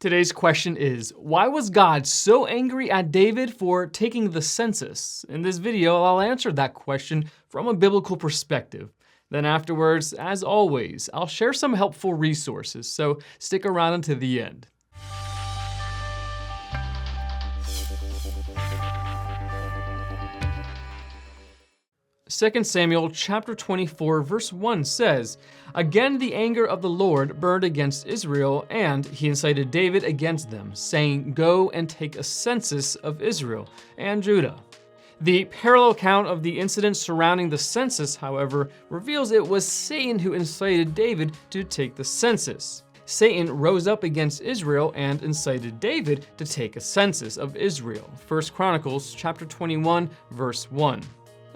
Today's question is, why was God so angry at David for taking the census? In this video, I'll answer that question from a biblical perspective. Then afterwards, as always, I'll share some helpful resources, so stick around until the end. 2 Samuel chapter 24 verse 1 says, "Again the anger of the Lord burned against Israel, and he incited David against them, saying, 'Go and take a census of Israel and Judah.'" The parallel account of the incident surrounding the census, however, reveals it was Satan who incited David to take the census. Satan rose up against Israel and incited David to take a census of Israel. 1 Chronicles chapter 21 verse 1.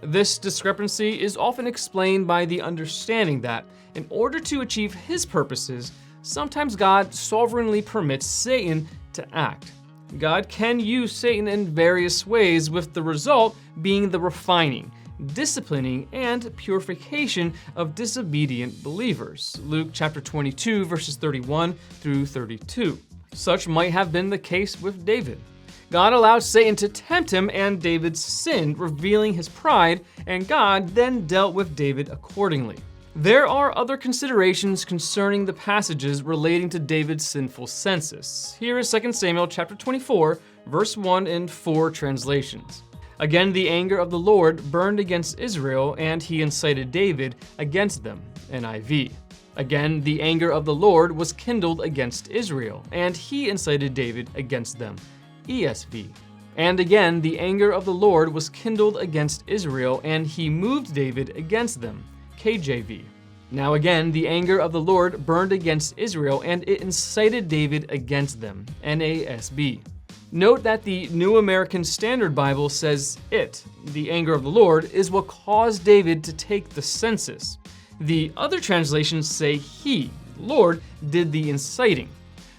This discrepancy is often explained by the understanding that, in order to achieve his purposes, sometimes God sovereignly permits Satan to act. God can use Satan in various ways, with the result being the refining, disciplining, and purification of disobedient believers. Luke chapter 22 verses 31 through 32. Such might have been the case with David. God allowed Satan to tempt him, and David sinned, revealing his pride, and God then dealt with David accordingly. There are other considerations concerning the passages relating to David's sinful census. Here is 2 Samuel chapter 24, verse 1 in 4 translations. "Again the anger of the Lord burned against Israel, and he incited David against them." NIV. "Again the anger of the Lord was kindled against Israel, and he incited David against them." ESV. "And again the anger of the Lord was kindled against Israel, and he moved David against them." KJV. "Now again the anger of the Lord burned against Israel, and it incited David against them." NASB. Note that the New American Standard Bible says the anger of the Lord, is what caused David to take the census. The other translations say he, Lord, did the inciting.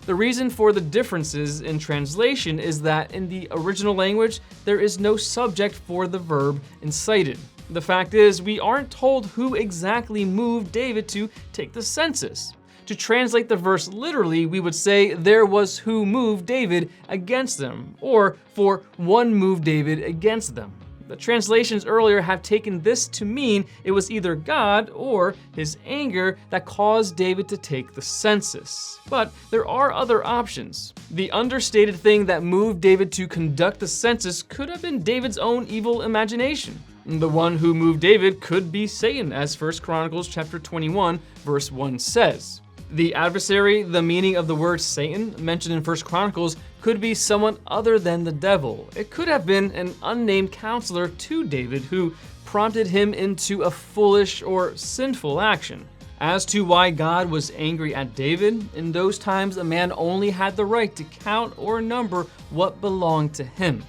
The reason for the differences in translation is that in the original language, there is no subject for the verb incited. The fact is, we aren't told who exactly moved David to take the census. To translate the verse literally, we would say, "There was who moved David against them," or "For one moved David against them." The translations earlier have taken this to mean it was either God or his anger that caused David to take the census. But there are other options. The understated thing that moved David to conduct the census could have been David's own evil imagination. The one who moved David could be Satan, as 1 Chronicles chapter 21 verse 1 says. The adversary, the meaning of the word Satan mentioned in 1 Chronicles, could be someone other than the devil. It could have been an unnamed counselor to David who prompted him into a foolish or sinful action. As to why God was angry at David, in those times a man only had the right to count or number what belonged to him.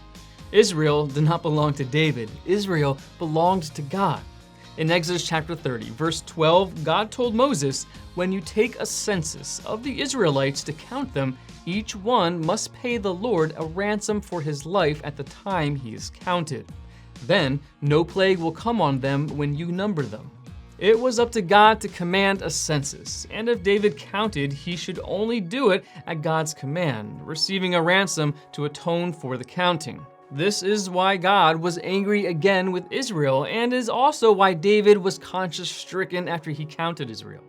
Israel did not belong to David. Israel belonged to God. In Exodus chapter 30, verse 12, God told Moses, "When you take a census of the Israelites to count them, each one must pay the Lord a ransom for his life at the time he is counted. Then no plague will come on them when you number them." It was up to God to command a census, and if David counted, he should only do it at God's command, receiving a ransom to atone for the counting. This is why God was angry again with Israel, and is also why David was conscience-stricken after he counted Israel.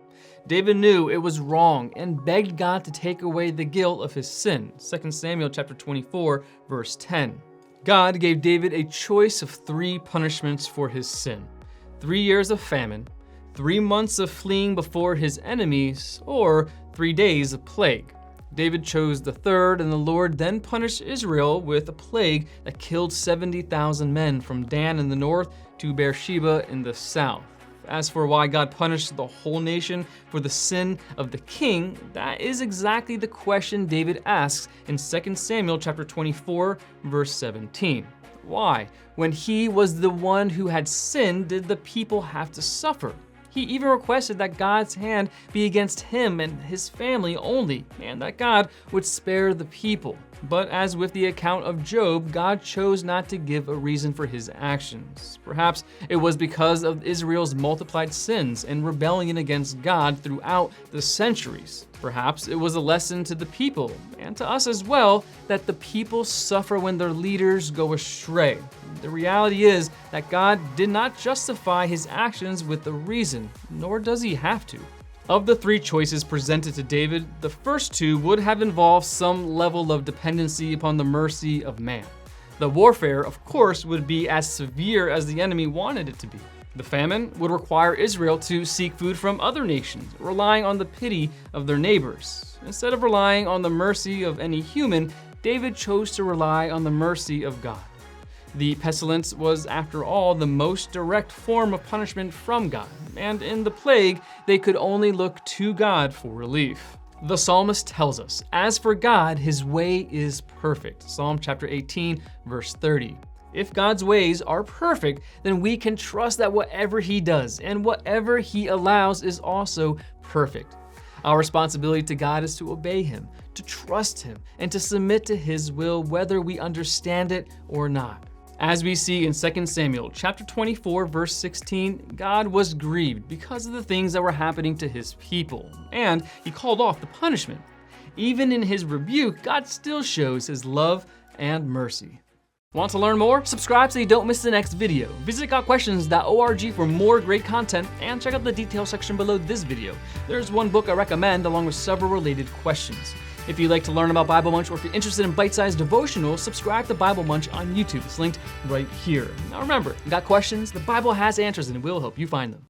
David knew it was wrong and begged God to take away the guilt of his sin. 2 Samuel chapter 24, verse 10. God gave David a choice of 3 punishments for his sin: 3 years of famine, 3 months of fleeing before his enemies, or 3 days of plague. David chose the third, and the Lord then punished Israel with a plague that killed 70,000 men from Dan in the north to Beersheba in the south. As for why God punished the whole nation for the sin of the king, that is exactly the question David asks in 2 Samuel chapter 24, verse 17. Why, when he was the one who had sinned, did the people have to suffer? He even requested that God's hand be against him and his family only, and that God would spare the people. But as with the account of Job, God chose not to give a reason for his actions. Perhaps it was because of Israel's multiplied sins and rebellion against God throughout the centuries. Perhaps it was a lesson to the people, and to us as well, that the people suffer when their leaders go astray. The reality is that God did not justify his actions with a reason, nor does he have to. Of the three choices presented to David, the first two would have involved some level of dependency upon the mercy of man. The warfare, of course, would be as severe as the enemy wanted it to be. The famine would require Israel to seek food from other nations, relying on the pity of their neighbors. Instead of relying on the mercy of any human, David chose to rely on the mercy of God. The pestilence was, after all, the most direct form of punishment from God, and in the plague, they could only look to God for relief. The psalmist tells us, "As for God, his way is perfect." Psalm chapter 18, verse 30. If God's ways are perfect, then we can trust that whatever he does and whatever he allows is also perfect. Our responsibility to God is to obey him, to trust him, and to submit to his will whether we understand it or not. As we see in 2 Samuel chapter 24, verse 16, God was grieved because of the things that were happening to his people, and he called off the punishment. Even in his rebuke, God still shows his love and mercy. Want to learn more? Subscribe so you don't miss the next video. Visit gotquestions.org for more great content, and check out the details section below this video. There's one book I recommend along with several related questions. If you'd like to learn about Bible Munch, or if you're interested in bite-sized devotionals, subscribe to Bible Munch on YouTube. It's linked right here. Now remember, you got questions? The Bible has answers and it will help you find them.